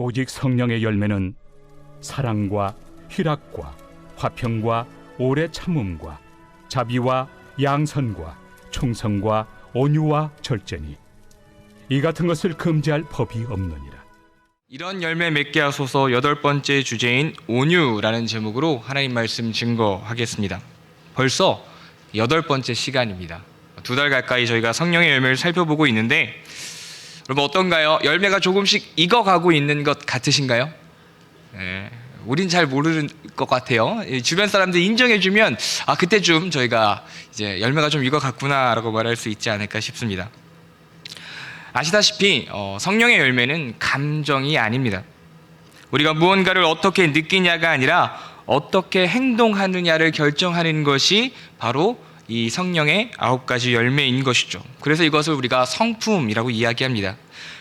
오직 성령의 열매는 사랑과 희락과 화평과 오래 참음과 자비와 양선과 충성과 온유와 절제니 이 같은 것을 금지할 법이 없느니라. 이런 열매 맺게 하소서 8번째 주제인 온유라는 제목으로 하나님 말씀 증거하겠습니다. 벌써 8번째 시간입니다. 2달 가까이 저희가 성령의 열매를 살펴보고 있는데 여러분 어떤가요? 열매가 조금씩 익어가고 있는 것 같으신가요? 네, 우린 잘 모르는 것 같아요. 주변 사람들 인정해주면 그때쯤 저희가 이제 열매가 좀 익어갔구나 라고 말할 수 있지 않을까 싶습니다. 아시다시피 성령의 열매는 감정이 아닙니다. 우리가 무언가를 어떻게 느끼냐가 아니라 어떻게 행동하느냐를 결정하는 것이 바로 이 성령의 9가지 열매인 것이죠. 그래서 이것을 우리가 성품이라고 이야기합니다.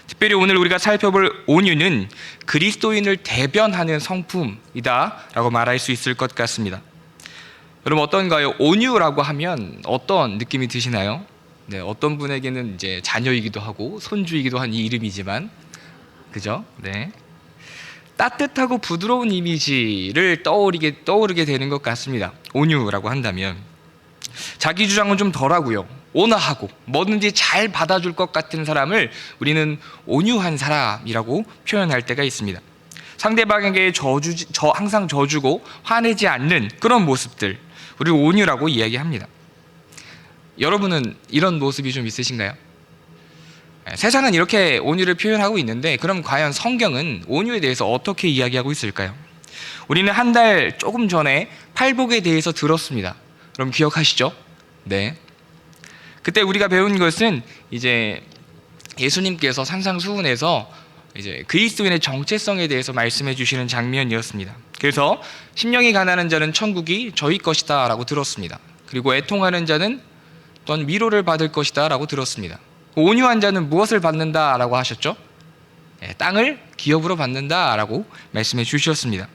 특별히 오늘 우리가 살펴볼 온유는 그리스도인을 대변하는 성품이다 라고 말할 수 있을 것 같습니다. 여러분 어떤가요? 온유라고 하면 어떤 느낌이 드시나요? 네, 어떤 분에게는 이제 자녀이기도 하고 손주이기도 한 이 이름이지만, 그죠? 네, 따뜻하고 부드러운 이미지를 떠오르게 되는 것 같습니다. 온유라고 한다면 자기 주장은 좀 덜하고요, 온화하고 뭐든지 잘 받아줄 것 같은 사람을 우리는 온유한 사람이라고 표현할 때가 있습니다. 상대방에게 항상 져주고 화내지 않는 그런 모습들, 우리 온유라고 이야기합니다. 여러분은 이런 모습이 좀 있으신가요? 세상은 이렇게 온유를 표현하고 있는데 그럼 과연 성경은 온유에 대해서 어떻게 이야기하고 있을까요? 우리는 한 달 조금 전에 팔복에 대해서 들었습니다. 그럼 기억하시죠? 네. 그때 우리가 배운 것은 이제 예수님께서 산상수훈에서 이제 그리스도인의 정체성에 대해서 말씀해 주시는 장면이었습니다. 그래서 심령이 가난한 자는 천국이 저희 것이다 라고 들었습니다. 그리고 애통하는 자는 또한 위로를 받을 것이다 라고 들었습니다. 온유한 자는 무엇을 받는다 라고 하셨죠? 땅을 기업으로 받는다 라고 말씀해 주셨습니다.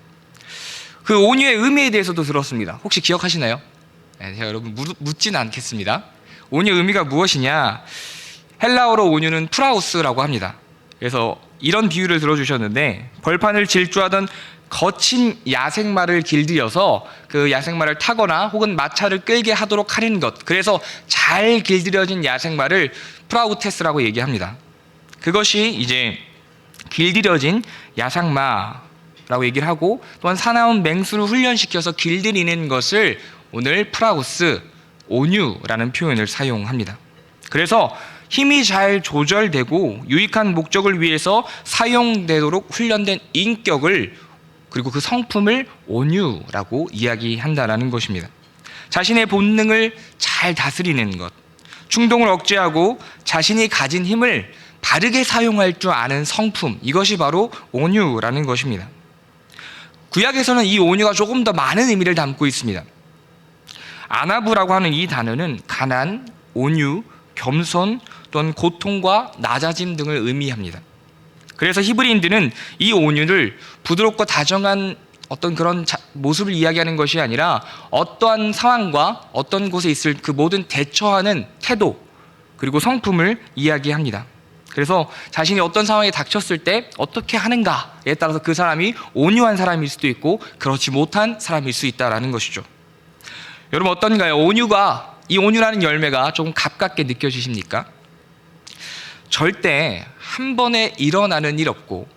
그 온유의 의미에 대해서도 들었습니다. 혹시 기억하시나요? 제가 여러분 묻진 않겠습니다. 온유의 의미가 무엇이냐? 헬라어로 온유는 프라우스라고 합니다. 그래서 이런 비유를 들어주셨는데 벌판을 질주하던 거친 야생마를 길들여서 그 야생마를 타거나 혹은 마차를 끌게 하도록 하는 것, 그래서 잘 길들여진 야생마를 프라우테스라고 얘기합니다. 그것이 이제 길들여진 야생마라고 얘기를 하고, 또한 사나운 맹수를 훈련시켜서 길들이는 것을 오늘 프라우스, 온유라는 표현을 사용합니다. 그래서 힘이 잘 조절되고 유익한 목적을 위해서 사용되도록 훈련된 인격을, 그리고 그 성품을 온유라고 이야기한다라는 것입니다. 자신의 본능을 잘 다스리는 것, 충동을 억제하고 자신이 가진 힘을 바르게 사용할 줄 아는 성품, 이것이 바로 온유라는 것입니다. 구약에서는 이 온유가 조금 더 많은 의미를 담고 있습니다. 아나부라고 하는 이 단어는 가난, 온유, 겸손 또는 고통과 낮아짐 등을 의미합니다. 그래서 히브리인들은 이 온유를 부드럽고 다정한 어떤 그런 모습을 이야기하는 것이 아니라 어떠한 상황과 어떤 곳에 있을 그 모든 대처하는 태도, 그리고 성품을 이야기합니다. 그래서 자신이 어떤 상황에 닥쳤을 때 어떻게 하는가에 따라서 그 사람이 온유한 사람일 수도 있고 그렇지 못한 사람일 수 있다는 것이죠. 여러분 어떤가요? 이 온유라는 열매가 조금 가깝게 느껴지십니까? 절대 한 번에 일어나는 일 없고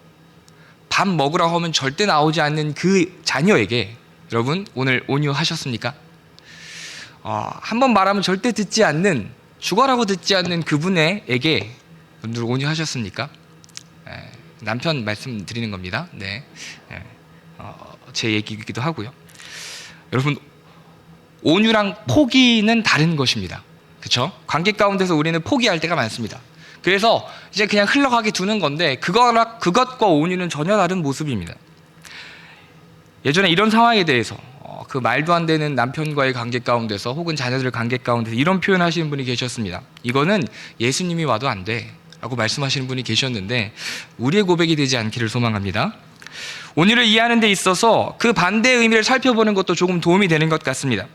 밥 먹으라고 하면 절대 나오지 않는 그 자녀에게 여러분 오늘 온유하셨습니까? 한 번 말하면 절대 듣지 않는, 죽어라고 듣지 않는 그분에게 여러분들 온유하셨습니까? 남편 말씀드리는 겁니다. 네, 제 얘기이기도 하고요. 여러분 온유랑 포기는 다른 것입니다. 그렇죠? 관계 가운데서 우리는 포기할 때가 많습니다. 그래서 이제 그냥 흘러가게 두는 건데 그것과 온유는 전혀 다른 모습입니다. 예전에 이런 상황에 대해서 그 말도 안 되는 남편과의 관계 가운데서 혹은 자녀들의 관계 가운데서 이런 표현하시는 분이 계셨습니다. 이거는 예수님이 와도 안 돼 라고 말씀하시는 분이 계셨는데 우리의 고백이 되지 않기를 소망합니다. 온유를 이해하는 데 있어서 그 반대의 의미를 살펴보는 것도 조금 도움이 되는 것 같습니다.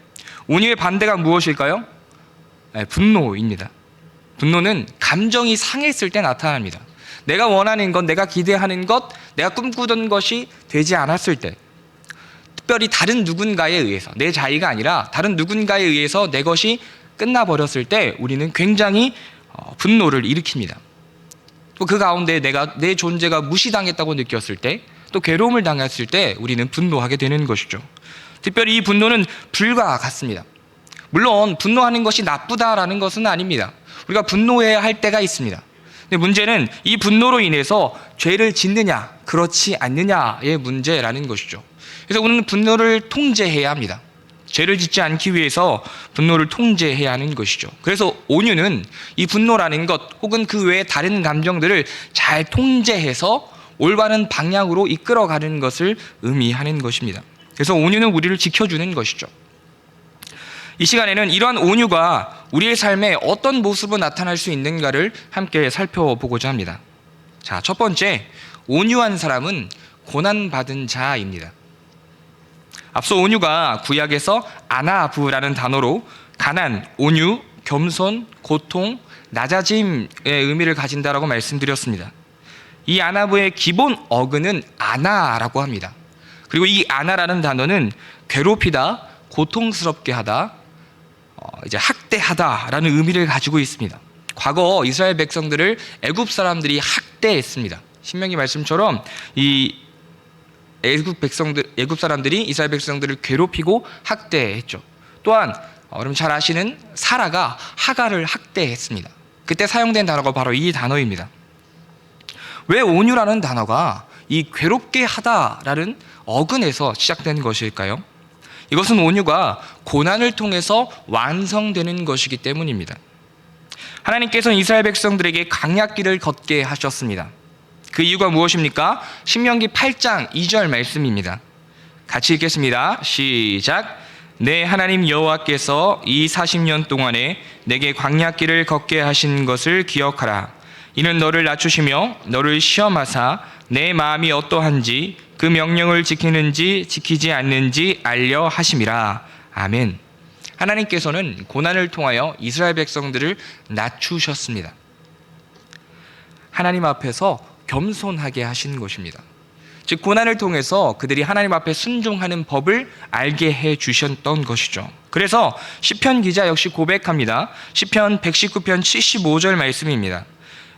온유의 반대가 무엇일까요? 분노입니다. 분노는 감정이 상했을 때 나타납니다. 내가 원하는 것, 내가 기대하는 것, 내가 꿈꾸던 것이 되지 않았을 때, 특별히 다른 누군가에 의해서, 내 자의가 아니라 다른 누군가에 의해서 내 것이 끝나버렸을 때 우리는 굉장히 분노를 일으킵니다. 또 그 가운데 내 존재가 무시당했다고 느꼈을 때, 또 괴로움을 당했을 때 우리는 분노하게 되는 것이죠. 특별히 이 분노는 불과 같습니다. 물론 분노하는 것이 나쁘다라는 것은 아닙니다. 우리가 분노해야 할 때가 있습니다. 근데 문제는 이 분노로 인해서 죄를 짓느냐 그렇지 않느냐의 문제라는 것이죠. 그래서 우리는 분노를 통제해야 합니다. 죄를 짓지 않기 위해서 분노를 통제해야 하는 것이죠. 그래서 온유는 이 분노라는 것 혹은 그 외의 다른 감정들을 잘 통제해서 올바른 방향으로 이끌어가는 것을 의미하는 것입니다. 그래서 온유는 우리를 지켜주는 것이죠. 이 시간에는 이러한 온유가 우리의 삶에 어떤 모습으로 나타날 수 있는가를 함께 살펴보고자 합니다. 자, 첫 번째, 온유한 사람은 고난받은 자입니다. 앞서 온유가 구약에서 아나부라는 단어로 가난, 온유, 겸손, 고통, 낮아짐의 의미를 가진다라고 말씀드렸습니다. 이 아나부의 기본 어근은 아나라고 합니다. 그리고 이 아나라는 단어는 괴롭히다, 고통스럽게 하다, 이제 학대하다라는 의미를 가지고 있습니다. 과거 이스라엘 백성들을 애굽 사람들이 학대했습니다. 신명기 말씀처럼 이 애굽 사람들이 이스라엘 백성들을 괴롭히고 학대했죠. 또한 여러분 잘 아시는 사라가 하갈을 학대했습니다. 그때 사용된 단어가 바로 이 단어입니다. 왜 온유라는 단어가 이 괴롭게 하다라는 어근에서 시작된 것일까요? 이것은 온유가 고난을 통해서 완성되는 것이기 때문입니다. 하나님께서는 이스라엘 백성들에게 강약길을 걷게 하셨습니다. 그 이유가 무엇입니까? 신명기 8장 2절 말씀입니다. 같이 읽겠습니다. 시작. 내 하나님 여호와께서 이 40년 동안에 내게 광야길을 걷게 하신 것을 기억하라. 이는 너를 낮추시며 너를 시험하사 내 마음이 어떠한지 그 명령을 지키는지 지키지 않는지 알려 하심이라. 아멘. 하나님께서는 고난을 통하여 이스라엘 백성들을 낮추셨습니다. 하나님 앞에서 겸손하게 하신 것입니다. 즉 고난을 통해서 그들이 하나님 앞에 순종하는 법을 알게 해 주셨던 것이죠. 그래서 시편 기자 역시 고백합니다. 시편 119편 75절 말씀입니다.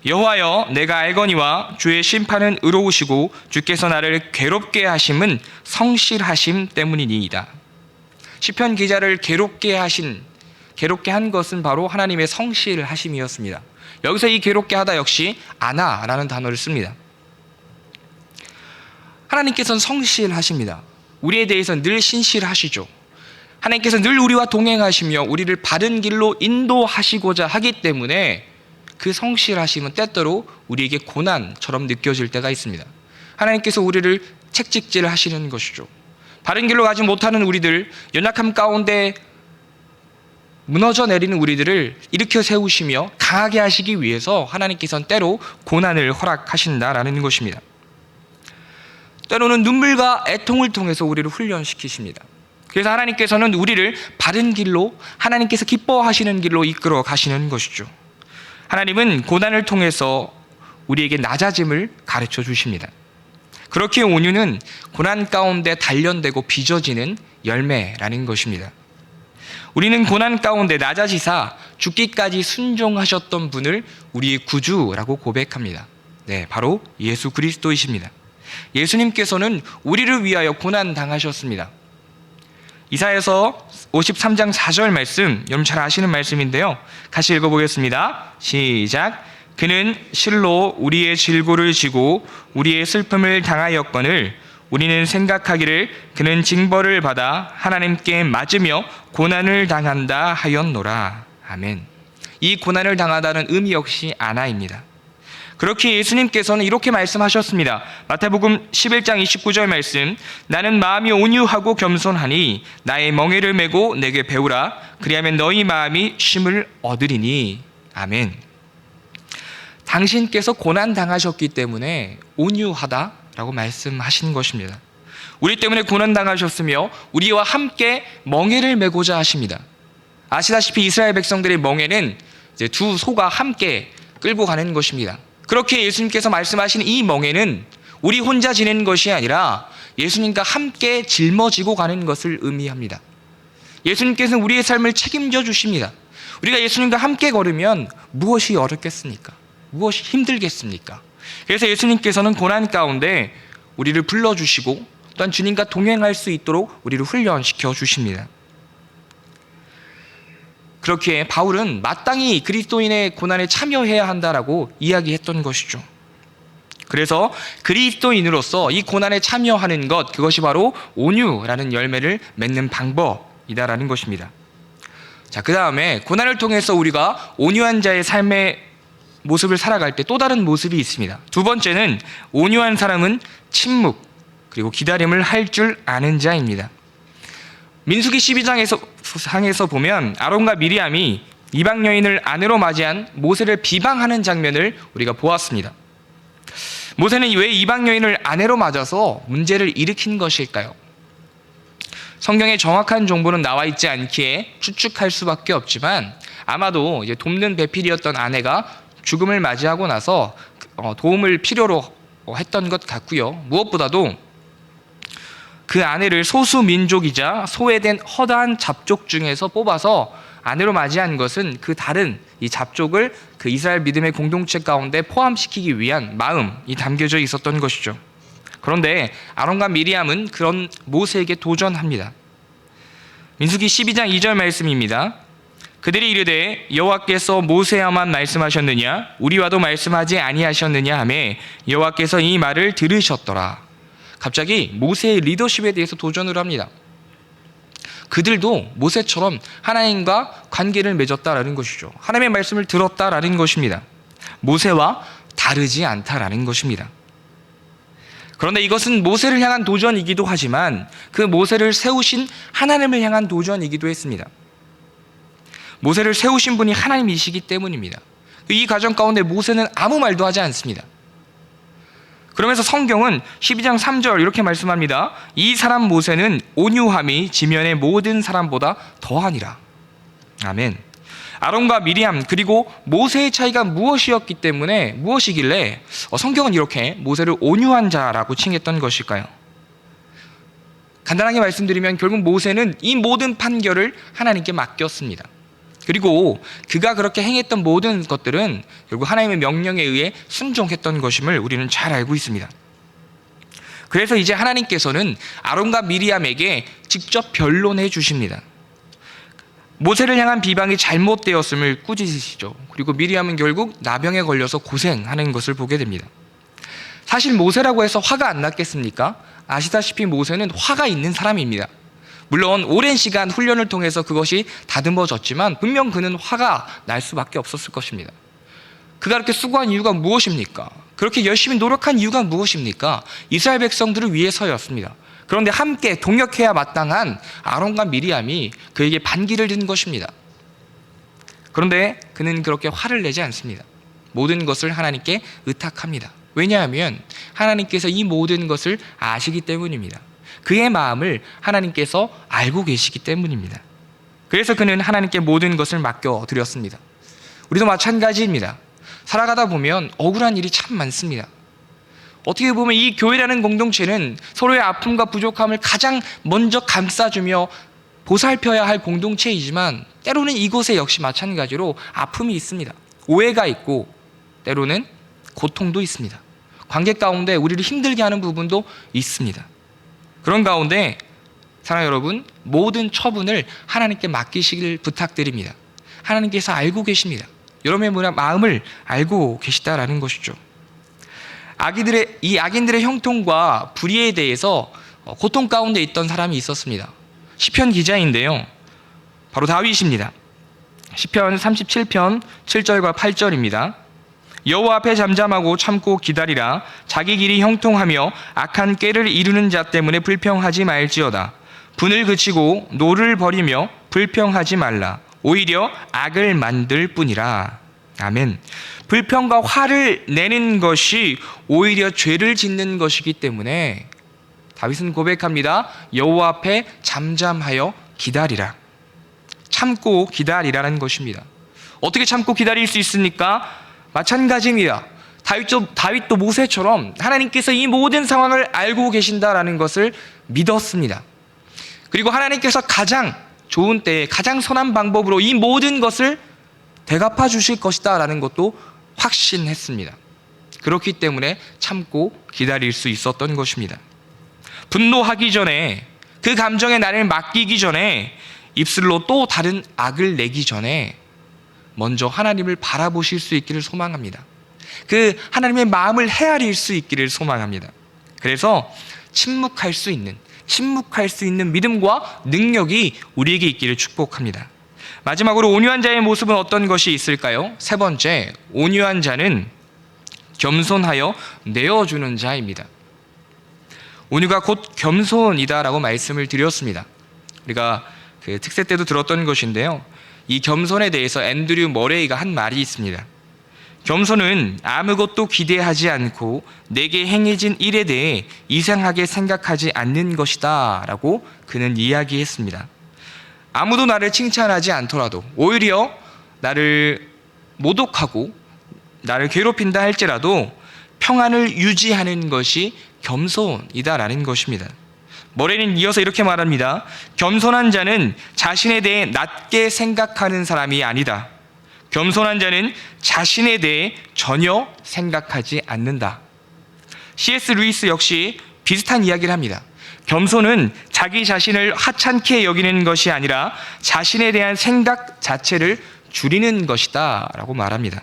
여호와여 내가 알거니와 주의 심판은 의로우시고 주께서 나를 괴롭게 하심은 성실하심 때문이니이다. 시편 기자를 괴롭게 한 것은 바로 하나님의 성실하심이었습니다. 여기서 이 괴롭게 하다 역시 아나라는 단어를 씁니다. 하나님께서는 성실하십니다. 우리에 대해서는 늘 신실하시죠. 하나님께서 늘 우리와 동행하시며 우리를 바른 길로 인도하시고자 하기 때문에 그 성실하심은 때때로 우리에게 고난처럼 느껴질 때가 있습니다. 하나님께서 우리를 책찍질 하시는 것이죠. 바른 길로 가지 못하는 우리들, 연약함 가운데 무너져 내리는 우리들을 일으켜 세우시며 강하게 하시기 위해서 하나님께서는 때로 고난을 허락하신다라는 것입니다. 때로는 눈물과 애통을 통해서 우리를 훈련시키십니다. 그래서 하나님께서는 우리를 바른 길로, 하나님께서 기뻐하시는 길로 이끌어 가시는 것이죠. 하나님은 고난을 통해서 우리에게 낮아짐을 가르쳐 주십니다. 그렇게 온유는 고난 가운데 단련되고 빚어지는 열매라는 것입니다. 우리는 고난 가운데 낮아지사 죽기까지 순종하셨던 분을 우리의 구주라고 고백합니다. 네, 바로 예수 그리스도이십니다. 예수님께서는 우리를 위하여 고난 당하셨습니다. 이사야서 53장 4절 말씀, 여러분 잘 아시는 말씀인데요. 같이 읽어보겠습니다. 시작. 그는 실로 우리의 질고를 지고 우리의 슬픔을 당하였거늘 우리는 생각하기를 그는 징벌을 받아 하나님께 맞으며 고난을 당한다 하였노라. 아멘. 이 고난을 당하다는 의미 역시 아나입니다. 그렇게 예수님께서는 이렇게 말씀하셨습니다. 마태복음 11장 29절 말씀. 나는 마음이 온유하고 겸손하니 나의 멍에를 메고 내게 배우라. 그리하면 너희 마음이 쉼을 얻으리니. 아멘. 당신께서 고난 당하셨기 때문에 온유하다라고 말씀하신 것입니다. 우리 때문에 고난 당하셨으며 우리와 함께 멍에를 메고자 하십니다. 아시다시피 이스라엘 백성들의 멍에는 이제 두 소가 함께 끌고 가는 것입니다. 그렇게 예수님께서 말씀하신 이 멍에는 우리 혼자 지내는 것이 아니라 예수님과 함께 짊어지고 가는 것을 의미합니다. 예수님께서는 우리의 삶을 책임져 주십니다. 우리가 예수님과 함께 걸으면 무엇이 어렵겠습니까? 무엇이 힘들겠습니까? 그래서 예수님께서는 고난 가운데 우리를 불러주시고 또한 주님과 동행할 수 있도록 우리를 훈련시켜 주십니다. 그렇게 바울은 마땅히 그리스도인의 고난에 참여해야 한다라고 이야기했던 것이죠. 그래서 그리스도인으로서 이 고난에 참여하는 것, 그것이 바로 온유라는 열매를 맺는 방법이다라는 것입니다. 자, 그 다음에 고난을 통해서 우리가 온유한 자의 삶의 모습을 살아갈 때 또 다른 모습이 있습니다. 두 번째는 온유한 사람은 침묵 그리고 기다림을 할 줄 아는 자입니다. 민수기 12장에서 보면 아론과 미리암이 이방 여인을 아내로 맞이한 모세를 비방하는 장면을 우리가 보았습니다. 모세는 왜 이방 여인을 아내로 맞아서 문제를 일으킨 것일까요? 성경에 정확한 정보는 나와 있지 않기에 추측할 수밖에 없지만 아마도 이제 돕는 배필이었던 아내가 죽음을 맞이하고 나서 도움을 필요로 했던 것 같고요. 무엇보다도 그 아내를 소수 민족이자 소외된 허다한 잡족 중에서 뽑아서 아내로 맞이한 것은 그 다른 이 잡족을 그 이스라엘 믿음의 공동체 가운데 포함시키기 위한 마음이 담겨져 있었던 것이죠. 그런데 아론과 미리암은 그런 모세에게 도전합니다. 민수기 12장 2절 말씀입니다. 그들이 이르되 여호와께서 모세와만 말씀하셨느냐 우리와도 말씀하지 아니하셨느냐 하며 여호와께서 이 말을 들으셨더라. 갑자기 모세의 리더십에 대해서 도전을 합니다. 그들도 모세처럼 하나님과 관계를 맺었다라는 것이죠. 하나님의 말씀을 들었다라는 것입니다. 모세와 다르지 않다라는 것입니다. 그런데 이것은 모세를 향한 도전이기도 하지만 그 모세를 세우신 하나님을 향한 도전이기도 했습니다. 모세를 세우신 분이 하나님이시기 때문입니다. 이 과정 가운데 모세는 아무 말도 하지 않습니다. 그러면서 성경은 12장 3절 이렇게 말씀합니다. 이 사람 모세는 온유함이 지면의 모든 사람보다 더하니라. 아멘. 아론과 미리암 그리고 모세의 차이가 무엇이길래 성경은 이렇게 모세를 온유한 자라고 칭했던 것일까요? 간단하게 말씀드리면 결국 모세는 이 모든 판결을 하나님께 맡겼습니다. 그리고 그가 그렇게 행했던 모든 것들은 결국 하나님의 명령에 의해 순종했던 것임을 우리는 잘 알고 있습니다. 그래서 이제 하나님께서는 아론과 미리암에게 직접 변론해 주십니다. 모세를 향한 비방이 잘못되었음을 꾸짖으시죠. 그리고 미리암은 결국 나병에 걸려서 고생하는 것을 보게 됩니다. 사실 모세라고 해서 화가 안 났겠습니까? 아시다시피 모세는 화가 있는 사람입니다. 물론 오랜 시간 훈련을 통해서 그것이 다듬어졌지만 분명 그는 화가 날 수밖에 없었을 것입니다. 그가 그렇게 수고한 이유가 무엇입니까? 그렇게 열심히 노력한 이유가 무엇입니까? 이스라엘 백성들을 위해서였습니다. 그런데 함께 동역해야 마땅한 아론과 미리암이 그에게 반기를 든 것입니다. 그런데 그는 그렇게 화를 내지 않습니다. 모든 것을 하나님께 의탁합니다. 왜냐하면 하나님께서 이 모든 것을 아시기 때문입니다. 그의 마음을 하나님께서 알고 계시기 때문입니다. 그래서 그는 하나님께 모든 것을 맡겨드렸습니다. 우리도 마찬가지입니다. 살아가다 보면 억울한 일이 참 많습니다. 어떻게 보면 이 교회라는 공동체는 서로의 아픔과 부족함을 가장 먼저 감싸주며 보살펴야 할 공동체이지만 때로는 이곳에 역시 마찬가지로 아픔이 있습니다. 오해가 있고 때로는 고통도 있습니다. 관계 가운데 우리를 힘들게 하는 부분도 있습니다. 그런 가운데 사랑하는 여러분, 모든 처분을 하나님께 맡기시길 부탁드립니다. 하나님께서 알고 계십니다. 여러분의 마음을 알고 계시다라는 것이죠. 이 악인들의 형통과 불의에 대해서 고통 가운데 있던 사람이 있었습니다. 시편 기자인데요. 바로 다윗입니다. 시편 37편 7절과 8절입니다. 여호와 앞에 잠잠하고 참고 기다리라. 자기 길이 형통하며 악한 꾀를 이루는 자 때문에 불평하지 말지어다. 분을 그치고 노를 버리며 불평하지 말라. 오히려 악을 만들 뿐이라. 아멘. 불평과 화를 내는 것이 오히려 죄를 짓는 것이기 때문에 다윗은 고백합니다. 여호와 앞에 잠잠하여 기다리라. 참고 기다리라는 것입니다. 어떻게 참고 기다릴 수 있습니까? 마찬가지입니다. 다윗도 모세처럼 하나님께서 이 모든 상황을 알고 계신다라는 것을 믿었습니다. 그리고 하나님께서 가장 좋은 때에 가장 선한 방법으로 이 모든 것을 대갚아 주실 것이다 라는 것도 확신했습니다. 그렇기 때문에 참고 기다릴 수 있었던 것입니다. 분노하기 전에, 그 감정에 나를 맡기기 전에, 입술로 또 다른 악을 내기 전에 먼저 하나님을 바라보실 수 있기를 소망합니다. 그 하나님의 마음을 헤아릴 수 있기를 소망합니다. 그래서 침묵할 수 있는 믿음과 능력이 우리에게 있기를 축복합니다. 마지막으로 온유한 자의 모습은 어떤 것이 있을까요? 세 번째, 온유한 자는 겸손하여 내어주는 자입니다. 온유가 곧 겸손이다라고 말씀을 드렸습니다. 우리가 그 특세 때도 들었던 것인데요. 이 겸손에 대해서 앤드류 머레이가 한 말이 있습니다. 겸손은 아무것도 기대하지 않고 내게 행해진 일에 대해 이상하게 생각하지 않는 것이다 라고 그는 이야기했습니다. 아무도 나를 칭찬하지 않더라도 오히려 나를 모독하고 나를 괴롭힌다 할지라도 평안을 유지하는 것이 겸손이다라는 것입니다. 머레이는 이어서 이렇게 말합니다. 겸손한 자는 자신에 대해 낮게 생각하는 사람이 아니다. 겸손한 자는 자신에 대해 전혀 생각하지 않는다. C.S. 루이스 역시 비슷한 이야기를 합니다. 겸손은 자기 자신을 하찮게 여기는 것이 아니라 자신에 대한 생각 자체를 줄이는 것이다 라고 말합니다.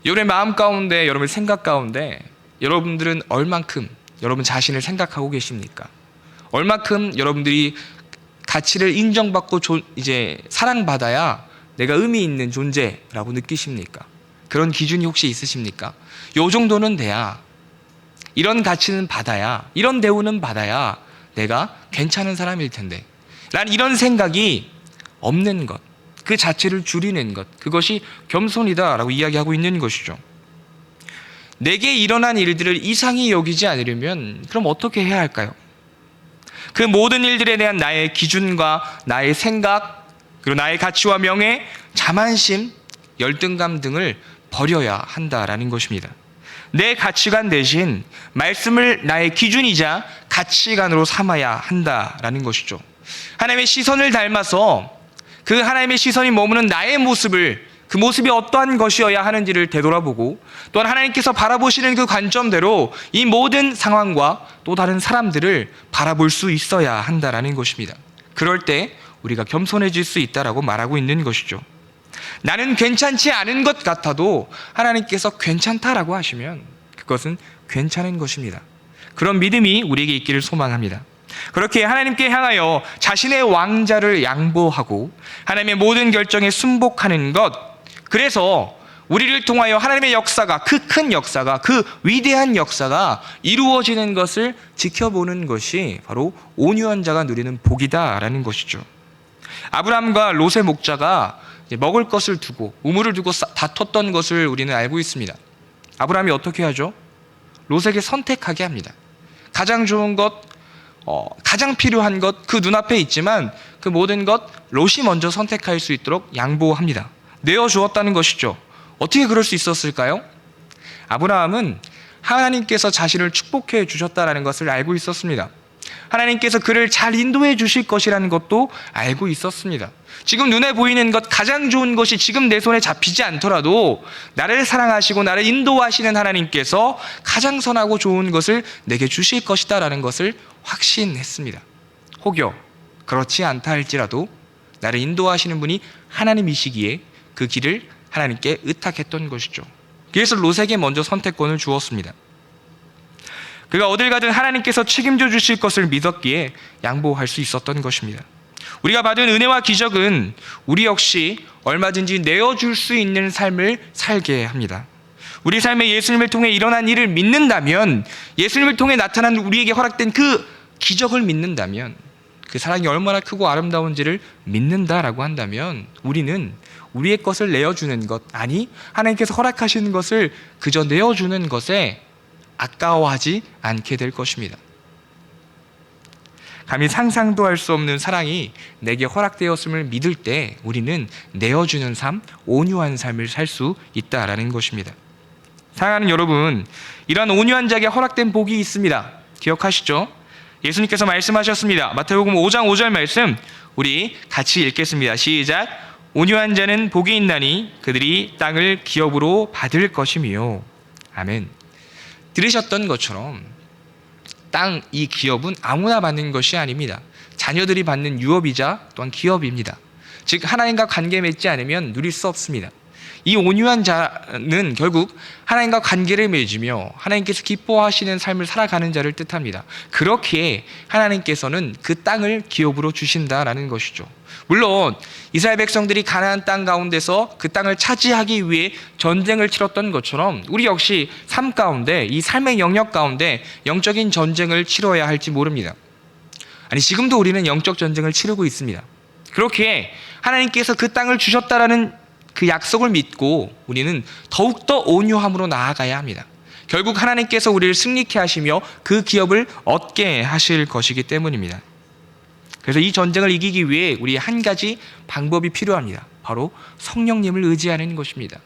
여러분의 마음 가운데, 여러분의 생각 가운데 여러분들은 얼만큼 여러분 자신을 생각하고 계십니까? 얼만큼 여러분들이 가치를 인정받고 이제 사랑받아야 내가 의미 있는 존재라고 느끼십니까? 그런 기준이 혹시 있으십니까? 요 정도는 돼야, 이런 가치는 받아야, 이런 대우는 받아야 내가 괜찮은 사람일 텐데 라는 이런 생각이 없는 것, 그 자체를 줄이는 것, 그것이 겸손이다라고 이야기하고 있는 것이죠. 내게 일어난 일들을 이상히 여기지 않으려면 그럼 어떻게 해야 할까요? 그 모든 일들에 대한 나의 기준과 나의 생각, 그리고 나의 가치와 명예, 자만심, 열등감 등을 버려야 한다라는 것입니다. 내 가치관 대신 말씀을 나의 기준이자 가치관으로 삼아야 한다라는 것이죠. 하나님의 시선을 닮아서 그 하나님의 시선이 머무는 나의 모습을, 그 모습이 어떠한 것이어야 하는지를 되돌아보고, 또한 하나님께서 바라보시는 그 관점대로 이 모든 상황과 또 다른 사람들을 바라볼 수 있어야 한다라는 것입니다. 그럴 때 우리가 겸손해질 수 있다라고 말하고 있는 것이죠. 나는 괜찮지 않은 것 같아도 하나님께서 괜찮다라고 하시면 그것은 괜찮은 것입니다. 그런 믿음이 우리에게 있기를 소망합니다. 그렇게 하나님께 향하여 자신의 왕자를 양보하고 하나님의 모든 결정에 순복하는 것, 그래서 우리를 통하여 하나님의 역사가, 그 큰 역사가, 그 위대한 역사가 이루어지는 것을 지켜보는 것이 바로 온유한 자가 누리는 복이다라는 것이죠. 아브라함과 롯의 목자가 먹을 것을 두고, 우물을 두고 다퉜던 것을 우리는 알고 있습니다. 아브라함이 어떻게 하죠? 롯에게 선택하게 합니다. 가장 좋은 것, 가장 필요한 것, 그 눈앞에 있지만 그 모든 것 롯이 먼저 선택할 수 있도록 양보합니다. 내어주었다는 것이죠. 어떻게 그럴 수 있었을까요? 아브라함은 하나님께서 자신을 축복해 주셨다는 것을 알고 있었습니다. 하나님께서 그를 잘 인도해 주실 것이라는 것도 알고 있었습니다. 지금 눈에 보이는 것, 가장 좋은 것이 지금 내 손에 잡히지 않더라도 나를 사랑하시고 나를 인도하시는 하나님께서 가장 선하고 좋은 것을 내게 주실 것이다 라는 것을 확신했습니다. 혹여 그렇지 않다 할지라도 나를 인도하시는 분이 하나님이시기에 그 길을 하나님께 의탁했던 것이죠. 그래서 롯에게 먼저 선택권을 주었습니다. 그가 어딜 가든 하나님께서 책임져 주실 것을 믿었기에 양보할 수 있었던 것입니다. 우리가 받은 은혜와 기적은 우리 역시 얼마든지 내어줄 수 있는 삶을 살게 합니다. 우리 삶에 예수님을 통해 일어난 일을 믿는다면, 예수님을 통해 나타난 우리에게 허락된 그 기적을 믿는다면, 그 사랑이 얼마나 크고 아름다운지를 믿는다라고 한다면 우리는 우리의 것을 내어주는 것, 아니 하나님께서 허락하시는 것을 그저 내어주는 것에 아까워하지 않게 될 것입니다. 감히 상상도 할 수 없는 사랑이 내게 허락되었음을 믿을 때 우리는 내어주는 삶, 온유한 삶을 살 수 있다라는 것입니다. 사랑하는 여러분, 이러한 온유한 자에게 허락된 복이 있습니다. 기억하시죠? 예수님께서 말씀하셨습니다. 마태복음 5장 5절 말씀 우리 같이 읽겠습니다. 시작. 온유한 자는 복이 있나니 그들이 땅을 기업으로 받을 것이며. 아멘. 들으셨던 것처럼 땅 이 기업은 아무나 받는 것이 아닙니다. 자녀들이 받는 유업이자 또한 기업입니다. 즉 하나님과 관계 맺지 않으면 누릴 수 없습니다. 이 온유한 자는 결국 하나님과 관계를 맺으며 하나님께서 기뻐하시는 삶을 살아가는 자를 뜻합니다. 그렇기에 하나님께서는 그 땅을 기업으로 주신다라는 것이죠. 물론 이스라엘 백성들이 가나안 땅 가운데서 그 땅을 차지하기 위해 전쟁을 치렀던 것처럼 우리 역시 삶 가운데 이 삶의 영역 가운데 영적인 전쟁을 치러야 할지 모릅니다. 아니 지금도 우리는 영적 전쟁을 치르고 있습니다. 그렇기에 하나님께서 그 땅을 주셨다라는 그 약속을 믿고 우리는 더욱더 온유함으로 나아가야 합니다. 결국 하나님께서 우리를 승리케 하시며 그 기업을 얻게 하실 것이기 때문입니다. 그래서 이 전쟁을 이기기 위해 우리 한 가지 방법이 필요합니다. 바로 성령님을 의지하는 것입니다.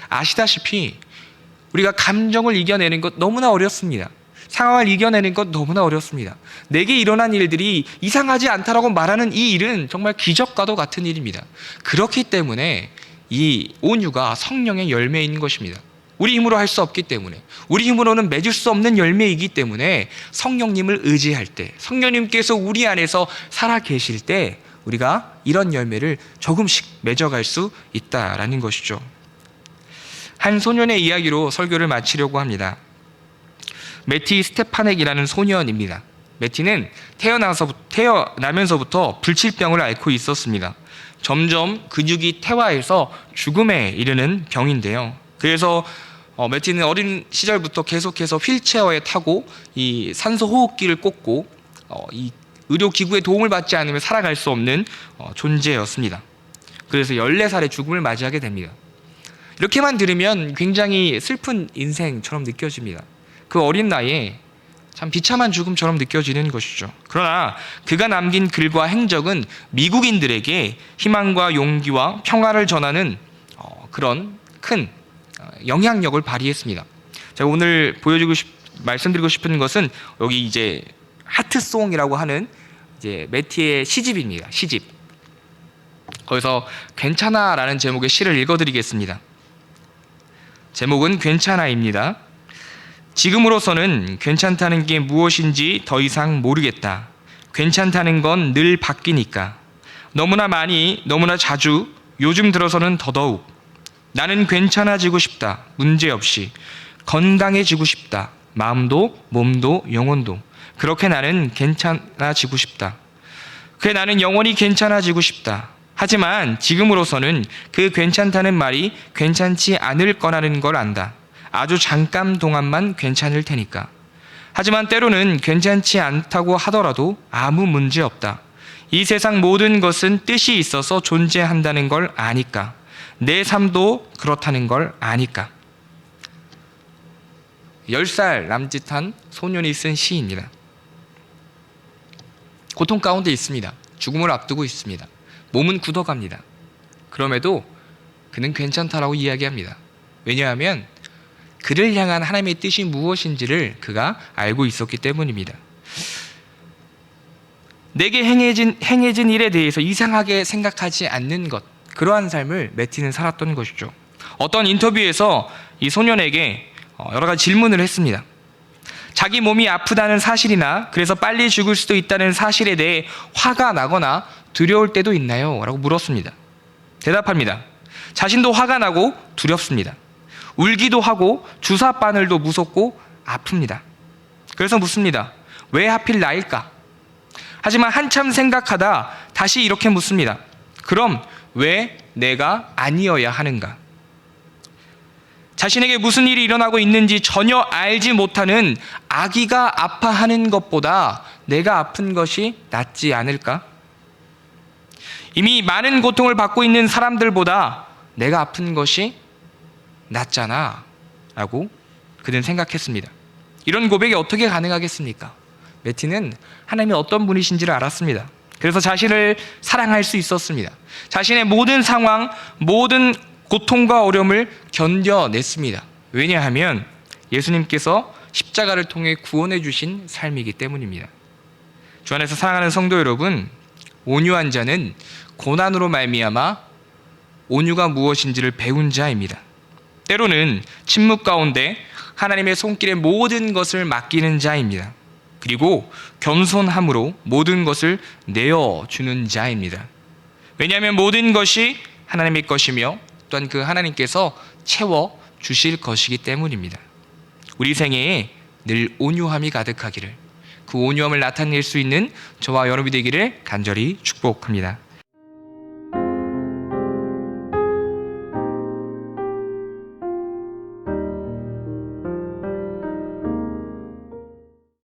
아시다시피 우리가 감정을 이겨내는 것 너무나 어렵습니다. 상황을 이겨내는 것 너무나 어렵습니다. 내게 일어난 일들이 이상하지 않다라고 말하는 이 일은 정말 기적과도 같은 일입니다. 그렇기 때문에 이 온유가 성령의 열매인 것입니다. 우리 힘으로 할 수 없기 때문에, 우리 힘으로는 맺을 수 없는 열매이기 때문에 성령님을 의지할 때, 성령님께서 우리 안에서 살아 계실 때 우리가 이런 열매를 조금씩 맺어갈 수 있다라는 것이죠. 한 소년의 이야기로 설교를 마치려고 합니다. 매티 스테파넥이라는 소년입니다. 매티는 태어나면서부터 불치병을 앓고 있었습니다. 점점 근육이 퇴화해서 죽음에 이르는 병인데요. 그래서 매티는 어린 시절부터 계속해서 휠체어에 타고 이 산소 호흡기를 꽂고 이 의료기구의 도움을 받지 않으면 살아갈 수 없는 존재였습니다. 그래서 14살에 죽음을 맞이하게 됩니다. 이렇게만 들으면 굉장히 슬픈 인생처럼 느껴집니다. 그 어린 나이에 참 비참한 죽음처럼 느껴지는 것이죠. 그러나 그가 남긴 글과 행적은 미국인들에게 희망과 용기와 평화를 전하는 그런 큰 영향력을 발휘했습니다. 제가 오늘 말씀드리고 싶은 것은 여기 이제 하트송이라고 하는 이제 매티의 시집입니다. 시집. 거기서 괜찮아라는 제목의 시를 읽어드리겠습니다. 제목은 괜찮아입니다. 지금으로서는 괜찮다는 게 무엇인지 더 이상 모르겠다. 괜찮다는 건 늘 바뀌니까. 너무나 많이, 너무나 자주, 요즘 들어서는 더더욱. 나는 괜찮아지고 싶다. 문제없이. 건강해지고 싶다. 마음도, 몸도, 영혼도. 그렇게 나는 괜찮아지고 싶다. 그래 나는 영원히 괜찮아지고 싶다. 하지만 지금으로서는 그 괜찮다는 말이 괜찮지 않을 거라는 걸 안다. 아주 잠깐 동안만 괜찮을 테니까. 하지만 때로는 괜찮지 않다고 하더라도 아무 문제 없다. 이 세상 모든 것은 뜻이 있어서 존재한다는 걸 아니까. 내 삶도 그렇다는 걸 아니까. 10살 남짓한 소년이 쓴 시입니다. 고통 가운데 있습니다. 죽음을 앞두고 있습니다. 몸은 굳어갑니다. 그럼에도 그는 괜찮다라고 이야기합니다. 왜냐하면 그를 향한 하나님의 뜻이 무엇인지를 그가 알고 있었기 때문입니다. 내게 행해진 일에 대해서 이상하게 생각하지 않는 것, 그러한 삶을 매티는 살았던 것이죠. 어떤 인터뷰에서 이 소년에게 여러 가지 질문을 했습니다. 자기 몸이 아프다는 사실이나 그래서 빨리 죽을 수도 있다는 사실에 대해 화가 나거나 두려울 때도 있나요? 라고 물었습니다. 대답합니다. 자신도 화가 나고 두렵습니다. 울기도 하고 주사 바늘도 무섭고 아픕니다. 그래서 묻습니다. 왜 하필 나일까? 하지만 한참 생각하다 다시 이렇게 묻습니다. 그럼 왜 내가 아니어야 하는가? 자신에게 무슨 일이 일어나고 있는지 전혀 알지 못하는 아기가 아파하는 것보다 내가 아픈 것이 낫지 않을까? 이미 많은 고통을 받고 있는 사람들보다 내가 아픈 것이 낫잖아 라고 그는 생각했습니다. 이런 고백이 어떻게 가능하겠습니까? 매티는 하나님이 어떤 분이신지를 알았습니다. 그래서 자신을 사랑할 수 있었습니다. 자신의 모든 상황, 모든 고통과 어려움을 견뎌냈습니다. 왜냐하면 예수님께서 십자가를 통해 구원해 주신 삶이기 때문입니다. 주 안에서 사랑하는 성도 여러분, 온유한 자는 고난으로 말미암아 온유가 무엇인지를 배운 자입니다. 때로는 침묵 가운데 하나님의 손길에 모든 것을 맡기는 자입니다. 그리고 겸손함으로 모든 것을 내어주는 자입니다. 왜냐하면 모든 것이 하나님의 것이며 또한 그 하나님께서 채워주실 것이기 때문입니다. 우리 생애에 늘 온유함이 가득하기를, 그 온유함을 나타낼 수 있는 저와 여러분이 되기를 간절히 축복합니다.